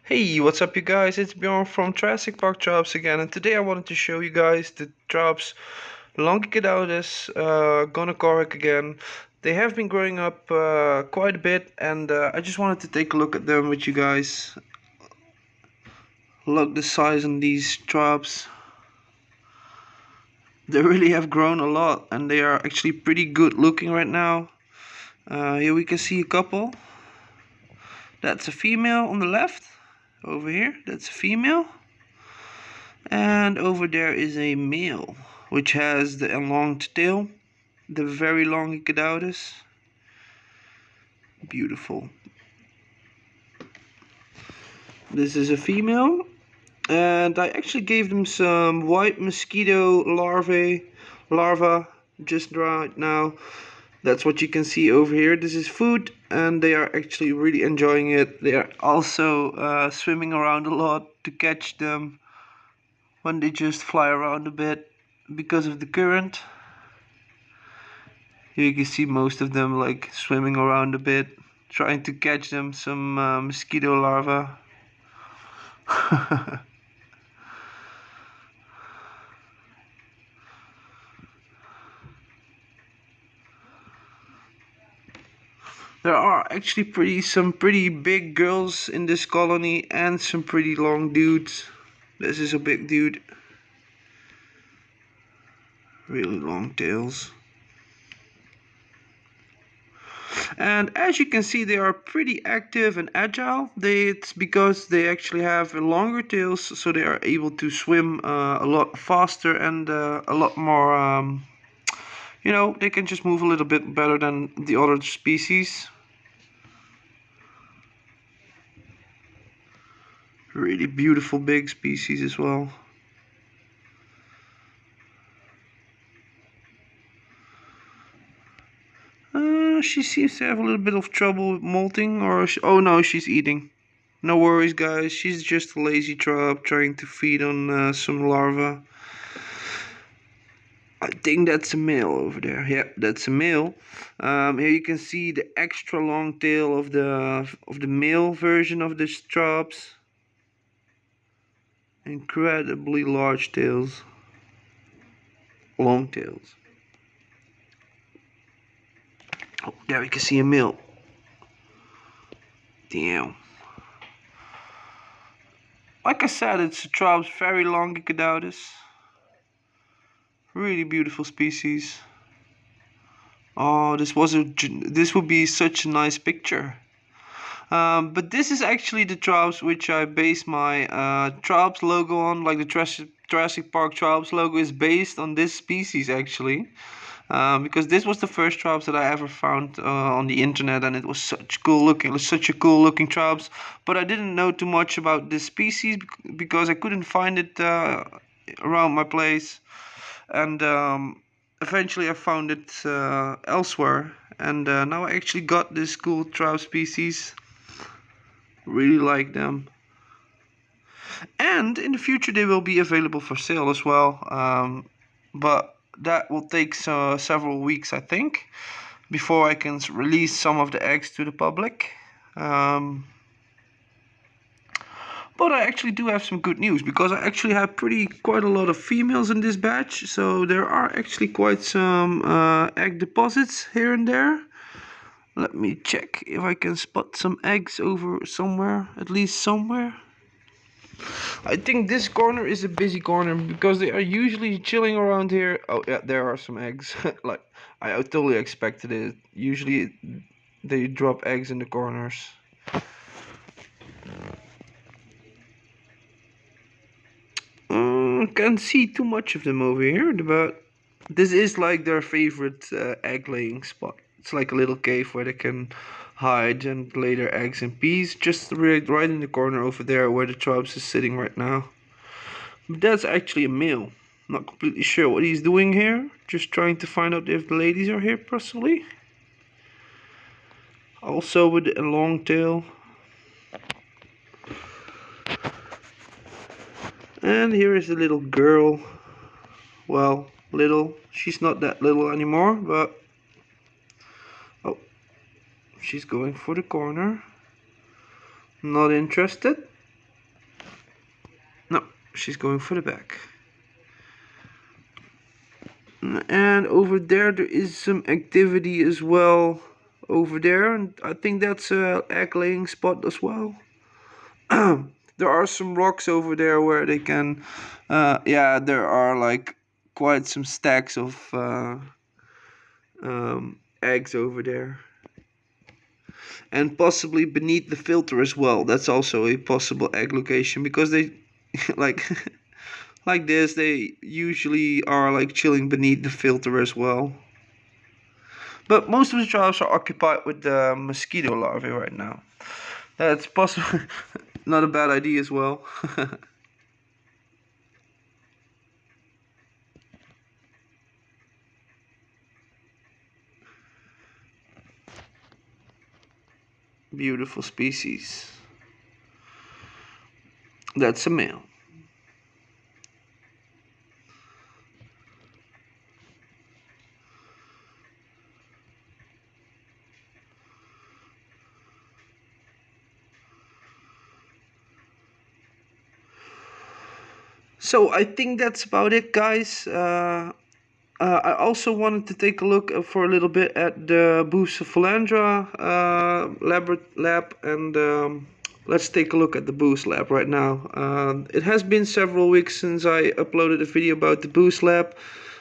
Hey, what's up you guys? It's Bjorn from Jurassic Park Triops again, and today I wanted to show you guys the Triops Longi Gonochoric again. They have been growing up quite a bit, and I just wanted to take a look at them with you guys. Look the size on these Triops. They really have grown a lot, and they are actually pretty good looking right now. Here we can see a couple. That's a female on the left. Over here, that's a female. And over there is a male, which has the elonged tail, the very long caudus. Beautiful. This is a female, and I actually gave them some white mosquito larva just right now. That's what you can see over here. This is food, and they are actually really enjoying it. They are also swimming around a lot to catch them when they just fly around a bit because of the current. Here you can see most of them like swimming around a bit, trying to catch them some mosquito larvae. There are actually some pretty big girls in this colony and some pretty long dudes. This is a big dude. Really long tails. And as you can see, they are pretty active and agile. It's because they actually have longer tails, so they are able to swim a lot faster and a lot more, they can just move a little bit better than the other species. Really beautiful big species as well. She seems to have a little bit of trouble with molting, oh no, she's eating. No worries guys, she's just a lazy Triop trying to feed on some larvae. I think that's a male over there. Yep, that's a male. Here you can see the extra long tail of the male version of the Triops. Incredibly large tails. Long tails. Oh, there we can see a male. Damn. Like I said, it's a Triops very Longi Gon. Really beautiful species. Oh, this would be such a nice picture. But this is actually the Triops which I base my Triops logo on. Like the Jurassic Park Triops logo is based on this species actually. Because this was the first Triops that I ever found on the internet, and it was such a cool looking Triops. But I didn't know too much about this species because I couldn't find it around my place, and eventually I found it elsewhere, and now I actually got this cool Triops species. Really like them. And in the future they will be available for sale as well. But that will take several weeks, I think, before I can release some of the eggs to the public. But I actually do have some good news, because I actually have quite a lot of females in this batch. So there are actually quite some egg deposits here and there. Let me check if I can spot some eggs over somewhere, at least somewhere. I think this corner is a busy corner because they are usually chilling around here. Oh yeah, there are some eggs. Like I totally expected it. Usually they drop eggs in the corners. Can't see too much of them over here, but this is like their favorite egg laying spot. It's like a little cave where they can hide and lay their eggs in peace, just right in the corner over there where the Triops is sitting right now. But that's actually a male. Not completely sure what he's doing here. Just trying to find out if the ladies are here, possibly. Also with a long tail. And here is the little girl. Well, little. She's not that little anymore, but... Oh, she's going for the corner. Not interested. she's going for the back. And over there is some activity as well. Over there, and I think that's a egg laying spot as well. There are some rocks over there where they can, yeah, there are like quite some stacks of eggs over there. And possibly beneath the filter as well. That's also a possible egg location, because they like like this, they usually are like chilling beneath the filter as well. But most of the tribes are occupied with the mosquito larvae right now. That's possible. Not a bad idea as well. Beautiful species. That's a male. So I think that's about it, guys. I also wanted to take a look for a little bit at the Buce lab, and let's take a look at the BuceLab right now. It has been several weeks since I uploaded a video about the BuceLab,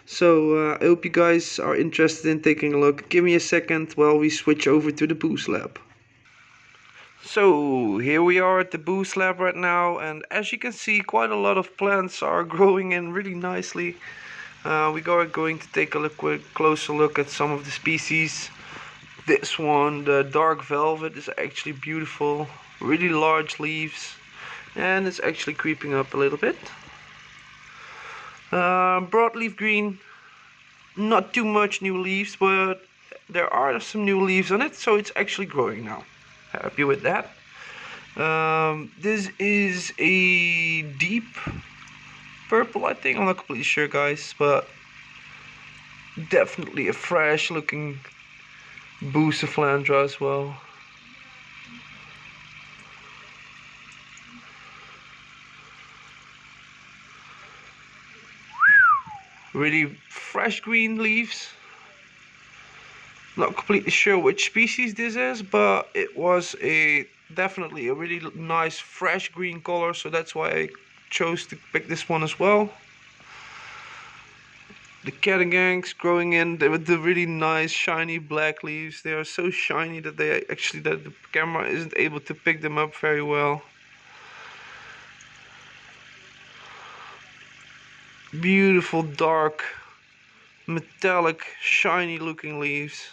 so I hope you guys are interested in taking a look. Give me a second while we switch over to the BuceLab. So here we are at the BuceLab right now, and as you can see, quite a lot of plants are growing in really nicely. We are going to take a closer look at some of the species. This one, the dark velvet, is actually beautiful, really large leaves, and it's actually creeping up a little bit. Broadleaf green, not too much new leaves, but there are some new leaves on it, so it's actually growing now. Happy with that. This is a deep purple, I think. I'm not completely sure, guys, but definitely a fresh looking Bucephalandra as well. Really fresh green leaves. Not completely sure which species this is, but it was definitely a really nice fresh green color, so that's why I chose to pick this one as well. The catagangs growing in with the really nice shiny black leaves. They are so shiny that that the camera isn't able to pick them up very well. Beautiful dark metallic shiny looking leaves.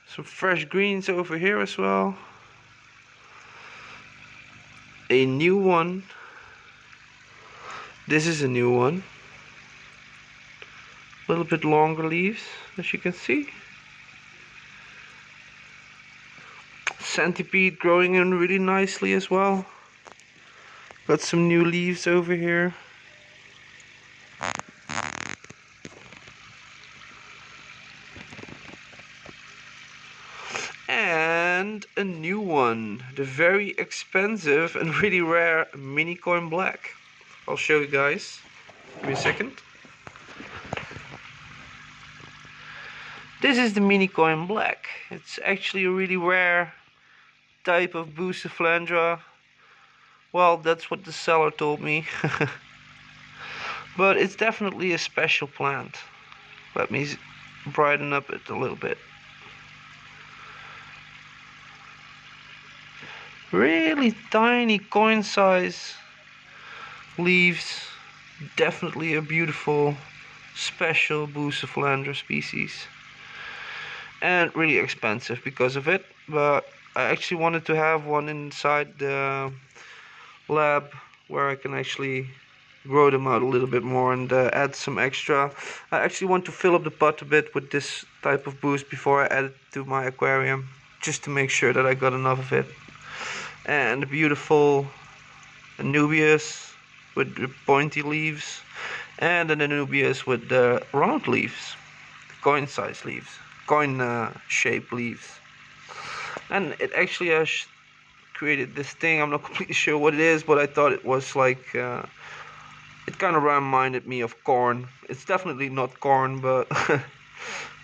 Some fresh greens over here as well. A new one. This is a new one. A little bit longer leaves, as you can see. Centipede growing in really nicely as well. Got some new leaves over here. And a new one, the very expensive and really rare mini coin black. I'll show you guys. Give me a second. This is the mini coin black. It's actually a really rare type of Bucephalandra. Well, that's what the seller told me. But it's definitely a special plant. Let me brighten up it a little bit. Really tiny coin size leaves. Definitely a beautiful special Bucephalandra species. And really expensive because of it. But I actually wanted to have one inside the lab where I can actually grow them out a little bit more and add some extra. I actually want to fill up the pot a bit with this type of Buce before I add it to my aquarium, just to make sure that I got enough of it. And the beautiful Anubias with the pointy leaves, and an Anubias with the round leaves, the coin size leaves, coin shaped leaves. And it actually has created this thing. I'm not completely sure what it is, but I thought it was like it kind of reminded me of corn. It's definitely not corn, but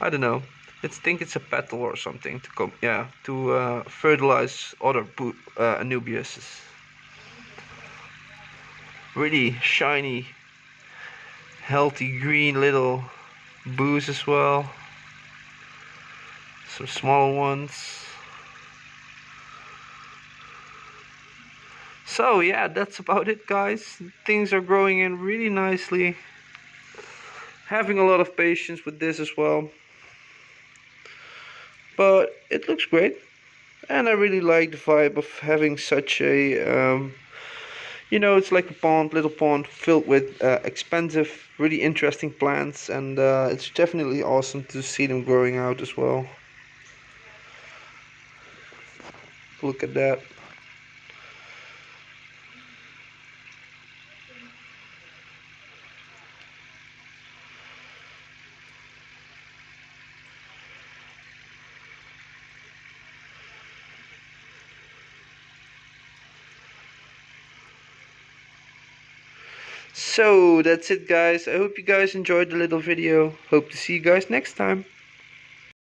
I don't know. I think it's a petal or something to come, yeah, to fertilize other Anubiuses. Really shiny, healthy green little Buce as well. Some smaller ones. So yeah, that's about it, guys. Things are growing in really nicely. Having a lot of patience with this as well. But it looks great. And I really like the vibe of having such a, it's like a pond, little pond filled with expensive, really interesting plants. And it's definitely awesome to see them growing out as well. Look at that. So that's it, guys. I hope you guys enjoyed the little video. Hope to see you guys next time.